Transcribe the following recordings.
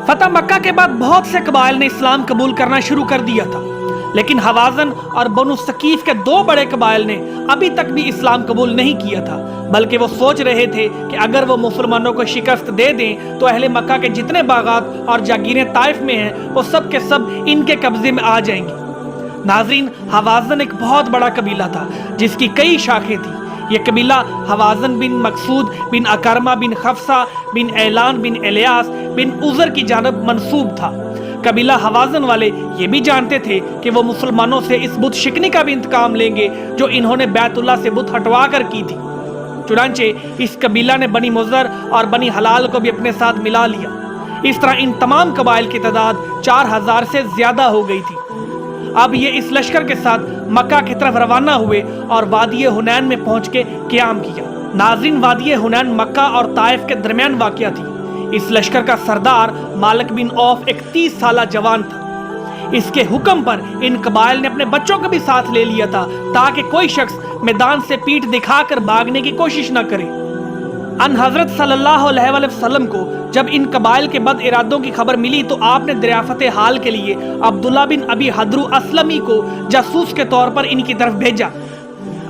فتح مکہ کے بعد بہت سے قبائل نے اسلام قبول کرنا شروع کر دیا تھا، لیکن حوازن اور بنو ثقیف کے دو بڑے قبائل نے ابھی تک بھی اسلام قبول نہیں کیا تھا، بلکہ وہ سوچ رہے تھے کہ اگر وہ مسلمانوں کو شکست دے دیں تو اہل مکہ کے جتنے باغات اور جاگیریں طائف میں ہیں وہ سب کے سب ان کے قبضے میں آ جائیں گی۔ ناظرین، حوازن ایک بہت بڑا قبیلہ تھا جس کی کئی شاخیں تھیں۔ یہ قبیلہ حوازن بن مقصود بن اکرمہ بن خفصہ بن اعلان بن الیاس بن عذر کی جانب منسوب تھا۔ قبیلہ حوازن والے یہ بھی جانتے تھے کہ وہ مسلمانوں سے اس بت شکنی کا بھی انتقام لیں گے جو انہوں نے بیت اللہ سے بت ہٹوا کر کی تھی۔ چنانچہ اس قبیلہ نے بنی مضر اور بنی حلال کو بھی اپنے ساتھ ملا لیا۔ اس طرح ان تمام قبائل کی تعداد 4000 سے زیادہ ہو گئی تھی۔ اب یہ اس لشکر کے ساتھ مکہ کی طرف روانہ ہوئے اور وادی حنین میں پہنچ کے قیام کیا۔ ناظرین، وادی حنین مکہ اور طائف کے درمیان واقع تھی۔ اس لشکر کا سردار مالک بن عوف ایک 30 سالہ جوان تھا۔ اس کے حکم پر ان قبائل نے اپنے بچوں کو بھی ساتھ لے لیا تھا تاکہ کوئی شخص میدان سے پیٹھ دکھا کر بھاگنے کی کوشش نہ کرے۔ ان حضرت صلی اللہ علیہ وآلہ وسلم کو جب ان قبائل کے بد ارادوں کی خبر ملی تو آپ نے دریافت حال کے لیے عبداللہ بن ابی حدرو اسلمی کو جاسوس کے طور پر ان کی طرف بھیجا۔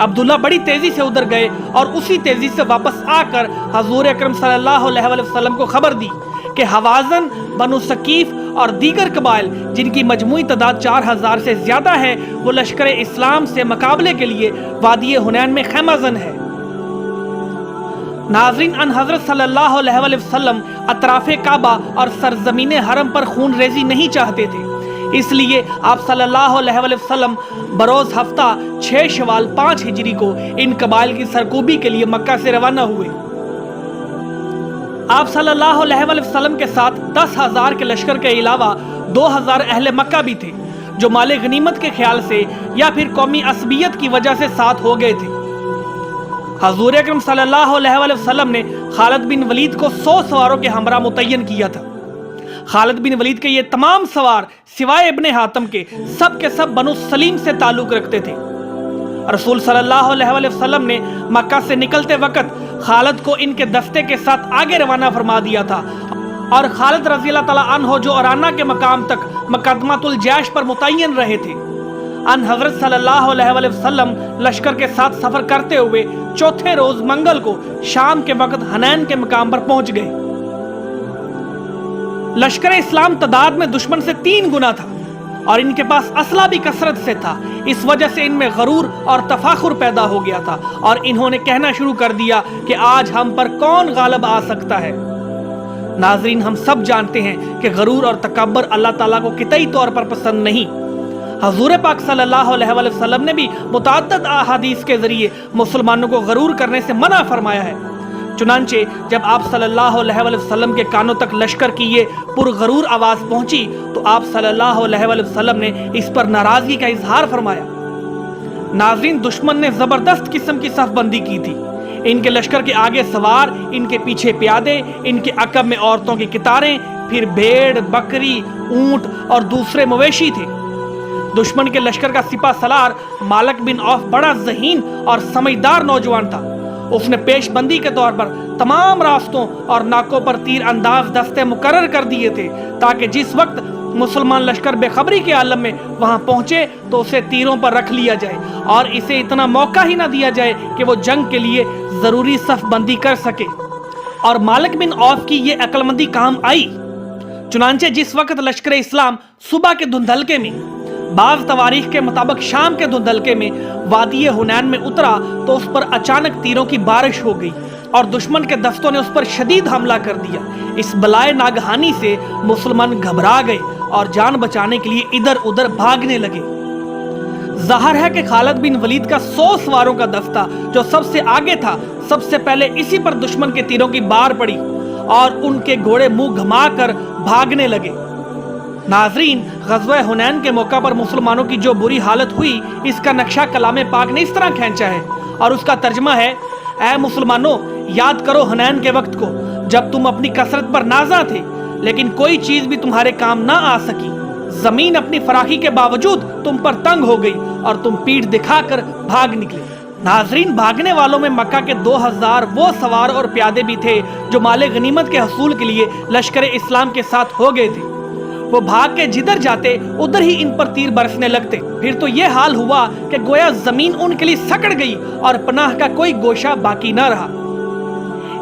عبداللہ بڑی تیزی سے ادھر گئے اور اسی تیزی سے واپس آ کر حضور اکرم صلی اللہ علیہ وآلہ وسلم کو خبر دی کہ حوازن، بنو ثقیف اور دیگر قبائل جن کی مجموعی تعداد 4000 سے زیادہ ہے وہ لشکر اسلام سے مقابلے کے لیے وادی حنین میں خیمہ زن ہے۔ ناظرین، ان حضرت صلی اللہ علیہ وآلہ وسلم اطراف کعبہ اور سرزمین حرم پر خون ریزی نہیں چاہتے تھے، اس لیے آپ صلی اللہ علیہ وآلہ وسلم بروز ہفتہ 6 شوال 5 ہجری کو ان قبائل کی سرکوبی کے لیے مکہ سے روانہ ہوئے۔ آپ صلی اللہ علیہ وآلہ وسلم کے ساتھ 10,000 کے لشکر کے علاوہ 2000 اہل مکہ بھی تھے جو مال غنیمت کے خیال سے یا پھر قومی عصبیت کی وجہ سے ساتھ ہو گئے تھے۔ حضور اکرم صلی اللہ علیہ وآلہ وسلم نے خالد بن ولید کو 100 سواروں کے ہمراہ متعین کیا تھا۔ خالد بن ولید کے یہ تمام سوار سوائے ابن حاتم کے سب بنو سلیم سے تعلق رکھتے تھے۔ رسول صلی اللہ علیہ وآلہ وسلم نے مکہ سے نکلتے وقت خالد کو ان کے دستے کے ساتھ آگے روانہ فرما دیا تھا، اور خالد رضی اللہ تعالیٰ عنہ جو ارانا کے مقام تک مقدمۃ الجیش پر متعین رہے تھے۔ ان حضرت صلی اللہ علیہ وآلہ وسلم لشکر کے ساتھ سفر کرتے ہوئے چوتھے روز منگل کو شام کے وقت حنین کے مقام پر پہنچ گئے۔ لشکر اسلام تعداد میں دشمن سے 3 گنا تھا اور ان کے پاس اسلحہ بھی کثرت سے تھا، اس وجہ سے ان میں غرور اور تفاخر پیدا ہو گیا تھا اور انہوں نے کہنا شروع کر دیا کہ آج ہم پر کون غالب آ سکتا ہے۔ ناظرین، ہم سب جانتے ہیں کہ غرور اور تکبر اللہ تعالیٰ کو قطعی طور پر پسند نہیں۔ حضور پاک صلی اللہ علیہ وآلہ وسلم نے بھی متعدد احادیث کے ذریعے مسلمانوں کو غرور کرنے سے منع فرمایا ہے۔ چنانچہ جب آپ صلی اللہ علیہ وآلہ وسلم کے کانوں تک لشکر کی یہ پرغرور آواز پہنچی تو آپ صلی اللہ علیہ وآلہ وسلم نے اس پر ناراضگی کا اظہار فرمایا۔ ناظرین، دشمن نے زبردست قسم کی صف بندی کی تھی۔ ان کے لشکر کے آگے سوار، ان کے پیچھے پیادے، ان کے عقب میں عورتوں کی قطاریں، پھر بھیڑ، بکری، اونٹ اور دوسرے مویشی تھے۔ دشمن کے لشکر کا سپہ سالار مالک بن عوف بڑا ذہین اور سمجھدار نوجوان تھا۔ اس نے پیش بندی کے طور پر تمام راستوں اور ناکوں پر تیر انداز دستے مقرر کر دیے تھے تاکہ جس وقت مسلمان لشکر بے خبری کے عالم میں وہاں پہنچے تو اسے تیروں پر رکھ لیا جائے اور اسے اتنا موقع ہی نہ دیا جائے کہ وہ جنگ کے لیے ضروری صف بندی کر سکے۔ اور مالک بن عوف کی یہ عقل مندی کام آئی۔ چنانچہ جس وقت لشکر اسلام صبح کے دھندلکے میں، بعض تواریخ کے مطابق شام کے دھندلکے میں وادی حنین میں اترا تو اس پر اچانک تیروں کی بارش ہو گئی اور دشمن کے دستوں نے اس پر شدید حملہ کر دیا۔ اس بلائے ناگہانی سے مسلمان گھبرا گئے اور جان بچانے کے لیے ادھر ادھر بھاگنے لگے۔ ظاہر ہے کہ خالد بن ولید کا 100 سواروں کا دستہ جو سب سے آگے تھا، سب سے پہلے اسی پر دشمن کے تیروں کی بار پڑی اور ان کے گھوڑے منہ گھما کر بھاگنے لگے۔ ناظرین، غزوہ حنین کے موقع پر مسلمانوں کی جو بری حالت ہوئی اس کا نقشہ کلام پاک نے اس طرح کھینچا ہے اور اس کا ترجمہ ہے: اے مسلمانوں، یاد کرو حنین کے وقت کو جب تم اپنی کثرت پر نازاں تھے لیکن کوئی چیز بھی تمہارے کام نہ آ سکی۔ زمین اپنی فراخی کے باوجود تم پر تنگ ہو گئی اور تم پیٹھ دکھا کر بھاگ نکلے۔ नाजरीन, भागने वालों में मक्का के 2000 वो सवार और प्यादे भी थे जो माले गनीमत के हसूल के लिए लश्कर इस्लाम के साथ हो गए थे। वो भाग के जिधर जाते उधर ही इन पर तीर बरसने लगते। फिर तो ये हाल हुआ कि गोया जमीन उनके लिए सकड़ गई और पनाह का कोई गोशा बाकी न रहा।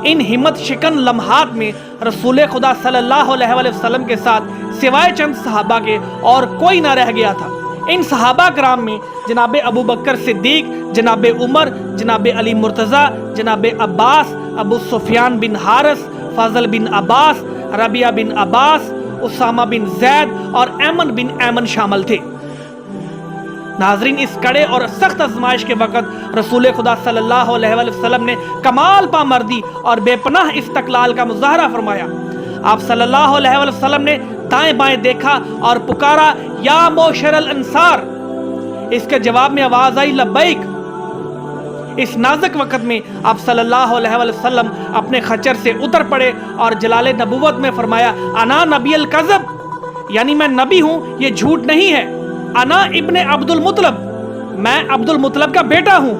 इन हिम्मत शिकन लम्हात में रसूल खुदा सल्लल्लाहु अलैहि वसल्लम के साथ सिवाय चंद सहाबा के और कोई ना रह गया था। इन सहाबा कराम में जनाब अबू बकर सिद्दीक, जनाब उमर, जनाब अली मुर्तज़ा, जनाब अब्बास, अबू सुफियान बिन हारिस, फजल बिन अब्बास, रबिया बिन अब्बास, उसामा बिन जैद और ऐमन बिन ऐमन शामिल थे। नाजरीन, इस कड़े और सख्त आजमाइश के वक़्त रसूल खुदा सल्लल्लाहु अलैहि वसल्लम ने कमाल पामर्दी और बेपनाह इस्तक़लाल का मुज़ाहरा फरमाया। आप सल्लल्लाहु अलैहि वसल्लम ने दाएं बाएं देखा और पुकारा, या मोशरल अंसार। इसके जवाब में आवाज आई, लब्बैक। इस नाजुक वक़्त में आप सल्लल्लाहु अलैहि वसल्लम अपने खच्चर से उतर पड़े और जलाले नबुव्वत में फरमाया, अना नबील कज़ब, यानी मैं नबी हूँ, ये झूठ नहीं है। अना इब्ने अब्दुल मुत्तलब, मैं अब्दुल मुत्तलब का बेटा हूँ।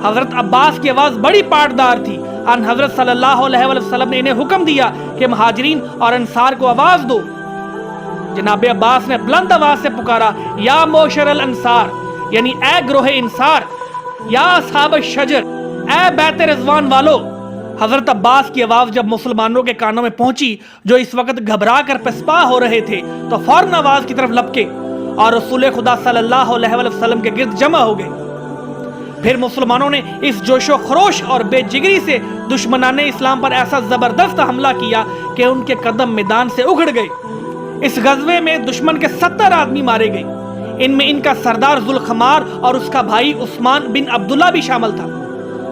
हजरत अब्बास की आवाज़ बड़ी पाटदार थी। अन हजरत सल्लल्लाहु अलैहि वसल्लम ने इन्हें हुक्म दिया कि मुहाजिरीन और अंसार को आवाज़ दो। जनाब अब्बास ने बुलंद आवाज़ से पुकारा, या मोशरल अंसार, यानी ए ग्रोह इंसार, या असहाब शजर, ए बैत रिज़वान वालो। हजरत अब्बास की आवाज़ जब मुसलमानों के कानों में पहुंची, जो इस वक्त घबरा कर पसपा हो रहे थे, तो फौरन आवाज़ की तरफ लपके और रसूल खुदा सल्लल्लाहु अलैहि वसल्लम के गिर्द जमा हो गए। फिर मुसलमानों ने इस जोशो खरोश और बेजिगरी से दुश्मनाने इस्लाम पर ऐसा जबरदस्त हमला किया कि उनके कदम मैदान से उखड़ गए। इस गज़वे में दुश्मन के 70 आदमी मारे गए। इनमें इनका सरदार जुल्खमार और उसका भाई उस्मान बिन अब्दुल्ला भी शामिल था।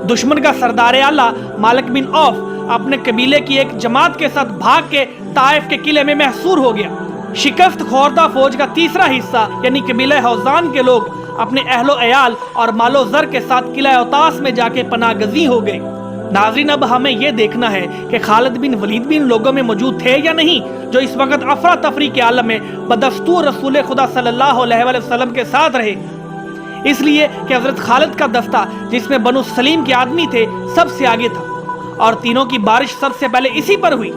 दुश्मन का सरदार आला मालिक बिन औफ अपने कबीले की एक जमात के साथ भाग के ताइफ के किले में महसूर हो गया। शिकस्त खोरदा फौज का तीसरा हिस्सा यानी कबीले हौजान के लोग अपने अहलो अयाल और मालो जर के साथ किला औतास में जाके पनागजी हो गए। नाज़रीन, अब हमें यह देखना है कि खालिद बिन वलीद भी इन लोगों में मौजूद थे या नहीं, जो इस वक्त अफरा तफरी के आलम में बदस्तूर रसूल खुदा सल्लल्लाहु अलैहि वसल्लम के साथ रहे। इसलिए कि हजरत खालिद का दस्ता, जिसमें बनु सलीम के आदमी थे, सबसे आगे था और तीनों की बारिश सबसे पहले इसी पर हुई।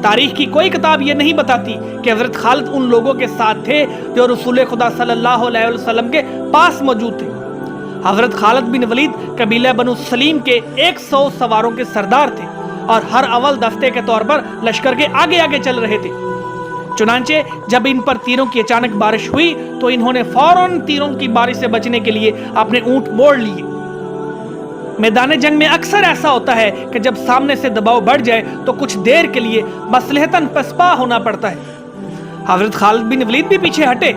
तारीख की कोई किताब ये नहीं बताती कि हजरत खालिद उन लोगों के साथ थे जो रसूल खुदा सल्लल्लाहु अलैहि वसल्लम के पास मौजूद थे। हजरत खालिद बिन वलीद कबीला बनु सलीम के 100 सवारों के सरदार थे और हर अव्वल दस्ते के तौर पर लश्कर के आगे आगे चल रहे थे। चुनांचे जब इन पर तीरों की अचानक बारिश हुई तो इन्होंने फौरन तीरों की बारिश से बचने के लिए अपने ऊंट मोड़ लिए। मैदान जंग में अक्सर ऐसा होता है कि जब सामने से दबाव बढ़ जाए तो कुछ देर के लिए मसलहतन पसपा होना पड़ता है। हजरत खालिद बिन वलीद भी पीछे हटे,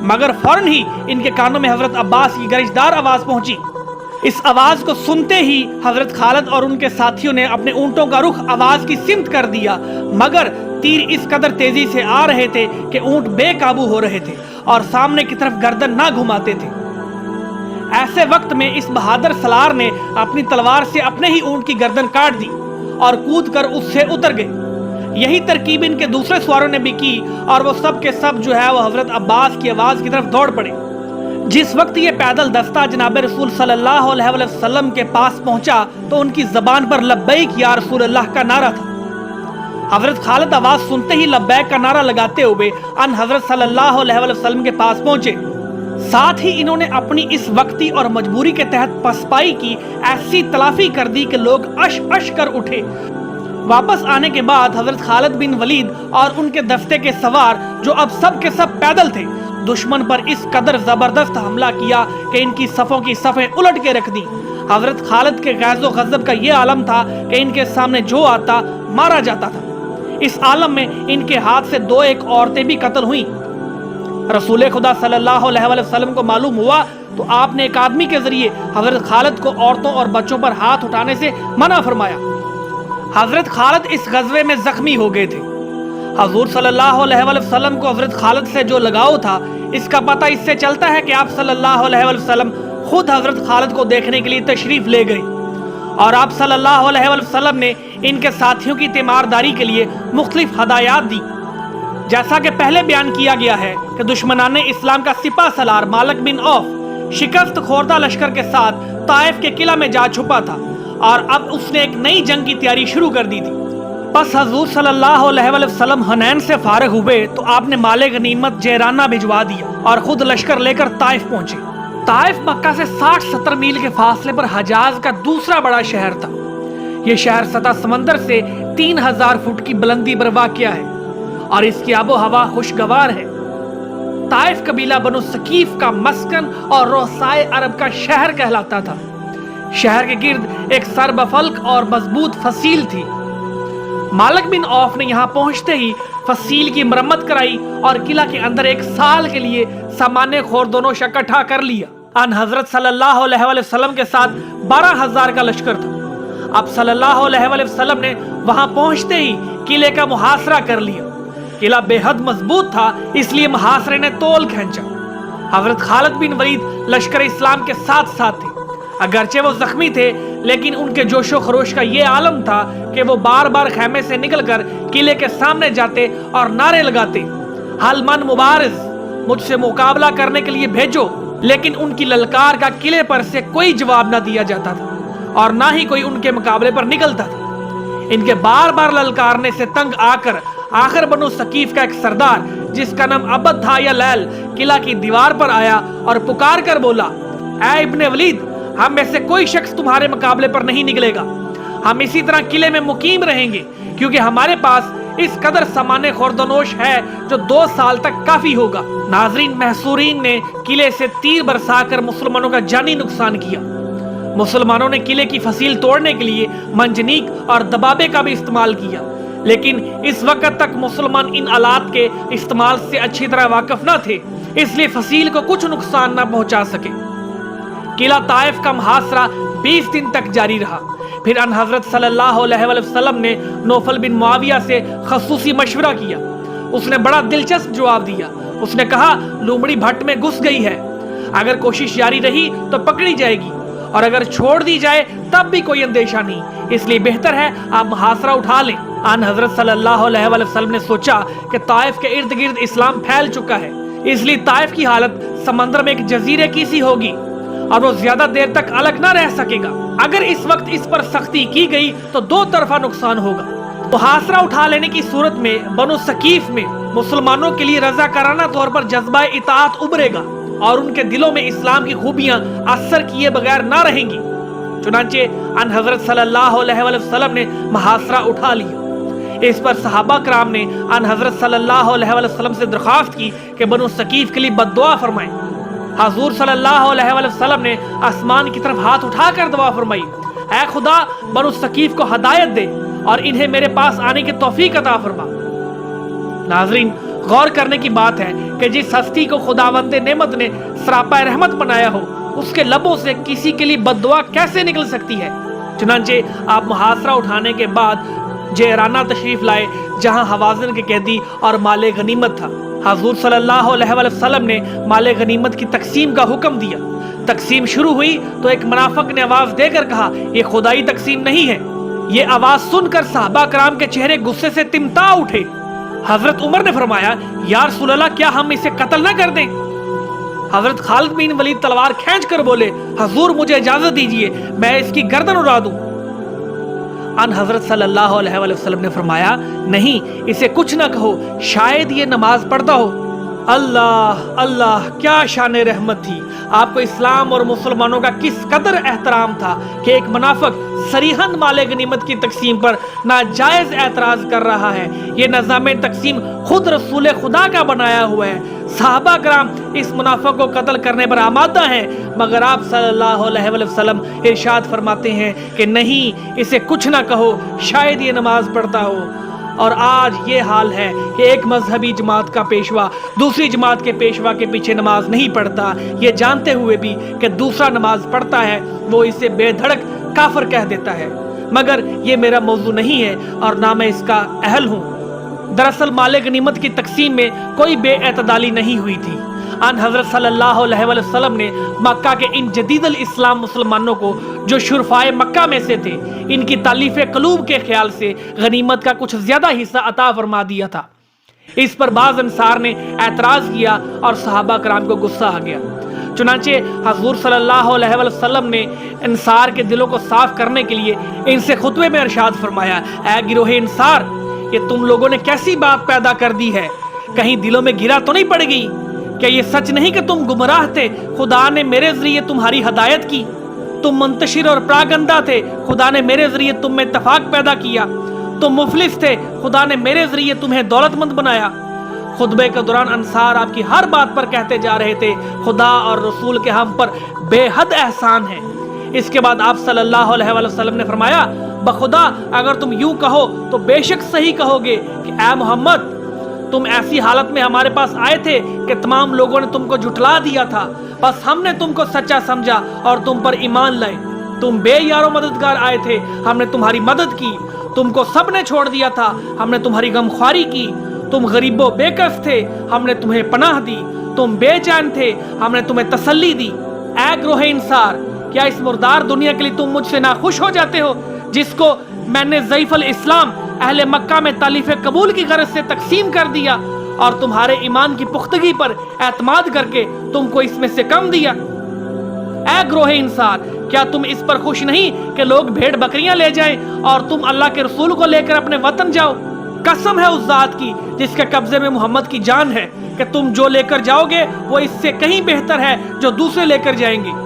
मगर फौरन ही इनके कानों में हजरत अब्बास की गरिशदार आवाज पहुंची। इस आवाज को सुनते ही हजरत खालिद और उनके साथियों ने अपने ऊंटों का रुख आवाज की सिमत कर दिया, मगर तीर इस कदर तेजी से आ रहे थे कि ऊंट बेकाबू हो रहे थे और सामने की तरफ गर्दन ना घुमाते थे। ऐसे वक्त में इस बहादुर सलार ने अपनी तलवार से अपने ही ऊंट की गर्दन काट दी और कूदकर उससे उतर गए। यही तरकीब इनके दूसरे सवारों ने भी की और वो सब के सब जो है वो हजरत अब्बास की आवाज की तरफ दौड़ पड़े। जिस वक्त ये पैदल दस्ता जनाब रसूल सल्लल्लाहु अलैहि वसल्लम के पास पहुंचा तो उनकी जबान पर लब्बैक या रसूल अल्लाह का नारा था। हजरत खालिद आवाज सुनते ही लब्बैक का नारा लगाते हुए अन हजरत सल्लल्लाहु अलैहि वसल्लम के पास पहुंचे। साथ ही इन्होंने अपनी इस वक्ती और मजबूरी के तहत पसपाई की ऐसी तलाफी कर दी कि लोग अश अश कर उठे। वापस आने के बाद हजरत खालिद बिन वलीद और उनके दस्ते के सवार जो अब सब के सब पैदल थे, दुश्मन पर इस कदर जबरदस्त हमला किया कि इनकी सफ़ों की सफ़ें उलट के रख दी। हजरत खालिद के गैज़ो गज़ब का ये आलम था कि इनके सामने जो आता मारा जाता था। इस आलम में इनके हाथ से 2 एक औरतें भी कत्ल हुई। रसूल खुदा सल्लल्लाहु अलैहि वसल्लम को मालूम हुआ तो आपने एक आदमी के जरिए हजरत खालिद को औरतों और बच्चों पर हाथ उठाने से मना फरमाया। हजरत खालिद इस गज़वे में जख्मी हो गए थे। हजूर सल्लल्लाहु अलैहि वसल्लम को हजरत खालिद से जो लगाव था, इसका पता इससे चलता है कि आप सल्लल्लाहु अलैहि वसल्लम खुद हजरत खालिद को देखने के लिए तशरीफ ले गए और आप सल्लल्लाहु अलैहि वसल्लम ने इनके साथियों की तीमारदारी के लिए मुख्तलिफ हदायत दी। जैसा कि पहले बयान किया गया है कि दुश्मनाने इस्लाम का सिपा सलार मालिक बिन औफ शिकस्त खोरदा लश्कर के साथ ताइफ के किला में जा छुपा था और अब उसने एक नई जंग की तैयारी शुरू कर दी थी। बस हजूर सल्लल्लाहु अलैहि वसल्लम हनैन से फारिग हुए तो आपने माले गनीमत जैराना भिजवा दिया और खुद लश्कर लेकर ताइफ पहुंचे। ताइफ मक्का से 60-70 मील के फासले पर हजाज का दूसरा बड़ा शहर था। यह शहर सतह समंदर से 3000 फुट की बुलंदी पर वाक़िया है और इसकी आबो हवा खुशगवार है। ताइफ कबीला बनु सकीफ का मस्कन और रोसाए अरब का शहर कहलाता था। शहर के गिर्द एक सरबफल्क और मजबूत फसील थी। मालिक बिन औफ ने यहाँ पहुंचते ही फसील की मरम्मत कराई और किला के अंदर एक साल के लिए सामान्य खोरदोनोश इकट्ठा कर लिया। अन हजरत सल्लल्लाहु अलैहि वसल्लम के साथ 12,000 का लश्कर था। अब सल्लल्लाहु अलैहि वसल्लम ने वहां पहुंचते ही किले का मुहासरा कर लिया। किला बेहद मजबूत था, इसलिए मुहासरे ने तोल खींचा। हजरत खालिद बिन वलीद लश्कर इस्लाम के साथ साथ थे। अगरचे वो जख्मी थे, लेकिन उनके जोशो खरोश का ये आलम था कि वो बार बार खेमे से निकलकर किले के सामने जाते और नारे लगाते, हल मन मुबारिज, मुझसे मुकाबला करने के लिए भेजो। लेकिन उनकी ललकार का किले पर से कोई जवाब न दिया जाता था और ना ही कोई उनके मुकाबले पर निकलता था। इनके बार बार ललकारने से तंग आकर आखिर बनु सकीफ का एक सरदार, जिसका नाम अबद था या लैल, किला की दीवार पर आया और पुकार कर बोला, ऐ इब्ने वलीद, हम में से कोई शख्स तुम्हारे मुकाबले पर नहीं निकलेगा। हम इसी तरह किले में मुकीम रहेंगे, क्योंकि हमारे पास इस कदर सामान्य खुर्दनोश है जो 2 साल तक काफी होगा। नाजरीन, महसूरीन ने किले से तीर बरसाकर मुसलमानों का जानी नुकसान किया। मुसलमानों ने किले की फसील तोड़ने के लिए मंजनीक और दबाबे का भी इस्तेमाल किया, लेकिन इस वक्त तक मुसलमान इन आलात के इस्तेमाल से अच्छी तरह वाकिफ न थे, इसलिए फसील को कुछ नुकसान न पहुंचा सके। किला ताइफ का मुहासरा 20 दिन तक जारी रहा। फिर अन हजरत सल्लल्लाहु अलैहि वसल्लम ने नौफल बिन मुआविया से खसूसी मशवरा किया। उसने बड़ा दिलचस्प जवाब दिया। उसने कहा, लोमड़ी भट्ट में घुस गई है, अगर कोशिश जारी रही तो पकड़ी जाएगी और अगर छोड़ दी जाए तब भी कोई अंदेशा नहीं, इसलिए बेहतर है आप मुहासरा उठा लें। अन हजरत सल्लल्लाहु अलैहि वसल्लम ने सोचा कि ताइफ के इर्द गिर्द इस्लाम फैल चुका है, इसलिए ताइफ की हालत समंदर में एक जजीरे की सी होगी और वो ज्यादा देर तक अलग ना रह सकेगा। अगर इस वक्त इस पर सख्ती की गई तो 2 तरफा नुकसान होगा। मुहासरा उठा लेने की सूरत में बनु सकीफ में मुसलमानों के लिए रज़ाकाराना तौर पर जज्बा इताअत उभरेगा और उनके दिलों में इस्लाम की खूबियां असर किए बगैर ना रहेंगी। चुनांचे अन हजरत सल्लल्लाहु अलैहि वसल्लम ने मुहासरा उठा लिया। इस पर सहाबा कराम ने अन हजरत सल्लल्लाहु अलैहि वसल्लम से दरख्वास्त की कि बनु सकीफ के लिए बद्दुआ फरमाएं। हजूर सल्लल्लाहु अलैहि वसल्लम ने आसमान की तरफ हाथ उठाकर दुआ फरमाई, ऐ खुदा, बनु सकीफ को हदायत दे और इन्हें मेरे पास आने की तौफीक अता फरमा। नाजरीन, गौर करने की बात है कि जिस हस्ती को खुदावंद नेमत ने सरापा रहमत बनाया हो, उसके लबों से किसी के लिए बद्दुआ कैसे निकल सकती है। चुनांचे आप मुहासरा उठाने के बाद जैराना तशरीफ लाए, जहां हवाज़िन के कैदी और माले गनीमत था। हजूर सल्लल्लाहु अलैहि वसल्लम ने माले गनीमत की तकसीम का हुक्म दिया। तकसीम शुरू हुई तो एक मुनाफिक ने आवाज देकर कहा, ये खुदाई तकसीम नहीं है। ये आवाज सुनकर सहाबा कराम के चेहरे गुस्से से तिमता उठे। हजरत उमर ने फरमाया, या रसूल अल्लाह, क्या हम इसे कत्ल न कर दें? हजरत खालिद बिन वलीद तलवार खींच कर बोले, हजूर मुझे इजाजत दीजिए, मैं इसकी गर्दन उड़ा दूं। अन हजरत सल्लल्लाहु अलैहि वसल्लम ने फरमाया, नहीं, इसे कुछ ना कहो, शायद ये नमाज पढ़ता हो। अल्लाह अल्लाह, क्या शान रहमत थी। आपको इस्लाम और मुसलमानों का किस कदर एहतराम था कि एक मुनाफिक सरीहन माले गनीमत की तकसीम पर नाजायज एतराज कर रहा है। ये निज़ाम तकसीम खुद रसूल खुदा का बनाया हुआ है। सहाबा कराम इस मुनाफिक को कत्ल करने पर आमादा हैं, मगर आप सल्लल्लाहु अलैहि वसल्लम इरशाद फरमाते हैं कि नहीं, इसे कुछ ना कहो, शायद ये नमाज पढ़ता हो। और आज ये हाल है कि एक मजहबी जमात का पेशवा दूसरी जमात के पेशवा के पीछे नमाज नहीं पढ़ता, ये जानते हुए भी कि दूसरा नमाज पढ़ता है, वो इसे बेधड़क काफिर कह देता है। मगर ये मेरा मौजू नहीं है और ना मैं इसका अहल हूँ। दरअसल माले गनीमत की तकसीम में कोई बेएतदाली नहीं हुई थी। अन हजरत सल्लल्लाहु अलैहि वसल्लम ने मक्का के इन जदीदल इस्लाम मुसलमानों को, जो शुरफाए मक्का में से थे, इनकी तालीफ़े क़ुलूब के ख्याल से गनीमत का कुछ ज्यादा हिस्सा अता फरमा दिया था। इस पर बाज़ अंसार ने एतराज़ किया और सहाबा कराम को गुस्सा आ गया। चुनाचे हजूर सल्लल्लाहु अलैहि वसल्लम ने इंसार के दिलों को साफ करने के लिए इनसे खुतबे में इरशाद फरमाया, ऐ गिरोहे इंसार, ये तुम लोगों ने कैसी बात पैदा कर दी है, कहीं दिलों में गिरा तो नहीं पड़ गई? क्या ये सच नहीं कि तुम गुमराह थे, खुदा ने मेरे जरिए तुम्हारी हदायत की? तुम मुंतशिर और प्रागंदा थे, खुदा ने मेरे जरिए तुम में इत्तफाक पैदा किया। तुम मुफलिस थे, खुदा ने मेरे जरिए तुम्हें दौलतमंद बनाया। खुतबे के दौरान अंसार आपकी हर बात पर कहते जा रहे थे, खुदा और रसूल के हम पर बेहद एहसान है। इसके बाद आप सल्लल्लाहु अलैहि वसल्लम ने फरमाया, बखुदा अगर तुम यूं कहो तो बेशक सही कहोगे कि ऐ मोहम्मद, तुम ऐसी हालत में हमारे पास आए थे कि तमाम लोगों ने तुमको झुठला दिया था, बस हमने तुमको सच्चा समझा और तुम पर ईमान लाए। तुम बेयारो मददगार आए थे, हमने तुम्हारी मदद की। तुमको सबने छोड़ दिया था, हमने तुम्हारी गमख्वारी की। तुम गरीबो बेकस थे, हमने तुम्हें पनाह दी। तुम बेचैन थे, हमने तुम्हें तसल्ली दी। ऐ ग्रोहे इंसार, क्या इस मुर्दार दुनिया के लिए तुम मुझसे नाखुश हो जाते हो, जिसको मैंने ज़ईफ़ुल इस्लाम अहले मक्का में तालीफ़े कबूल की गरज से तकसीम कर दिया और तुम्हारे ईमान की पुख्तगी पर एतमाद करके तुमको इसमें से कम दिया? ऐ ग्रोहे इंसान, क्या तुम इस पर खुश नहीं कि लोग भेड़ बकरियां ले जाएं और तुम अल्लाह के रसूल को लेकर अपने वतन जाओ? कसम है उस जात की जिसके कब्जे में मोहम्मद की जान है कि तुम जो लेकर जाओगे वो इससे कहीं बेहतर है जो दूसरे लेकर जाएंगे।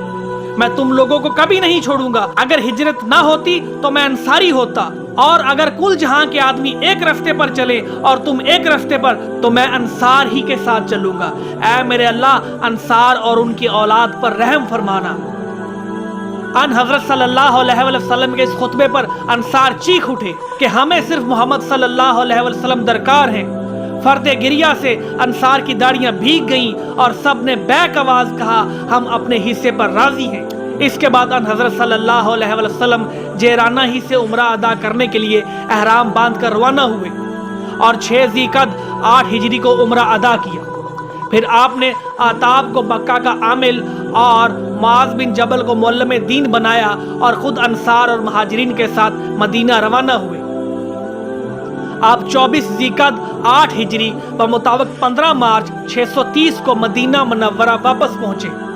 मैं तुम लोगों को कभी नहीं छोड़ूंगा। अगर हिजरत ना होती तो मैं अंसारी होता, और अगर कुल जहां के आदमी एक रास्ते पर चले और तुम एक रास्ते पर, तो मैं अंसार ही के साथ चलूंगा। ऐ मेरे अल्लाह, अंसार और उनकी औलाद पर रहम फरमाना। अन हजरत सल्लल्लाहु अलैहि वसल्लम के इस खुतबे पर अंसार चीख उठे कि हमें सिर्फ मोहम्मद सल्लल्लाहु अलैहि वसल्लम दरकार है। फर्दे गिरिया से अंसार की दाढ़ियां भीग गईं और सब ने बैक आवाज कहा, हम अपने हिस्से पर राजी हैं। इसके बाद अन हजरत सल्लल्लाहु अलैहि वसल्लम जेराना ही से उम्रा अदा करने के लिए एहराम बांध कर रवाना हुए और 6 ज़ीक़द 8 हिजरी को उम्रा अदा किया। फिर आपने आताब को मक्का का आमिल और मुआज़ बिन जबल को मुअल्लिम दीन बनाया और खुद अंसार और महाजिरीन के साथ मदीना रवाना हुए। आप 24 ज़ीक़द 8 हिजरी व मुताबिक 15 मार्च 630 को मदीना मुनव्वरा वापस पहुंचे।